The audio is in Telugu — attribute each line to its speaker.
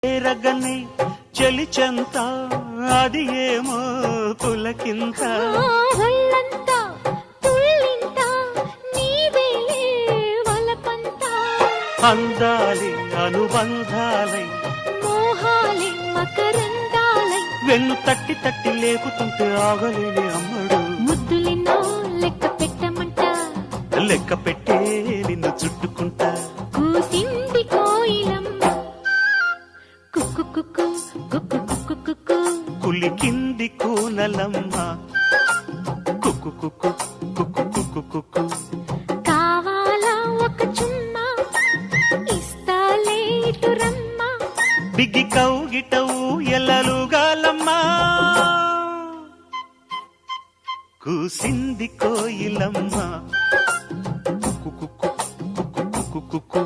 Speaker 1: రగని చెలిచెంత అది ఏమో పులకింత అందాలి అనుబంధాలై
Speaker 2: మోహాలి మకరందాలై
Speaker 1: వెన్ను తట్టి తట్టి లేపుతుంటే ఆగలేని అమ్మడు
Speaker 2: ముద్దులినో లెక్క పెట్టమంట
Speaker 1: లెక్క పెట్టే నిన్ను చుట్టుకుంటా
Speaker 2: కూసింది కోయిలమ్మ కుక్కు కుక్కు కుక్కు కుక్కు కుక్కు
Speaker 1: కులికింది కూనలమ్మ కుక్కు కుక్కు కుక్కు కుక్కు కుక్కు
Speaker 2: కావాలా ఒక చుమ్మా ఇస్తాలే ఇటు రమ్మా
Speaker 1: బిగి కౌగిటవు ఎల్లలుగాలమ్మా కూసింది కోయిలమ్మ కుక్కు కుక్కు కుక్కు కుక్కు కుక్కు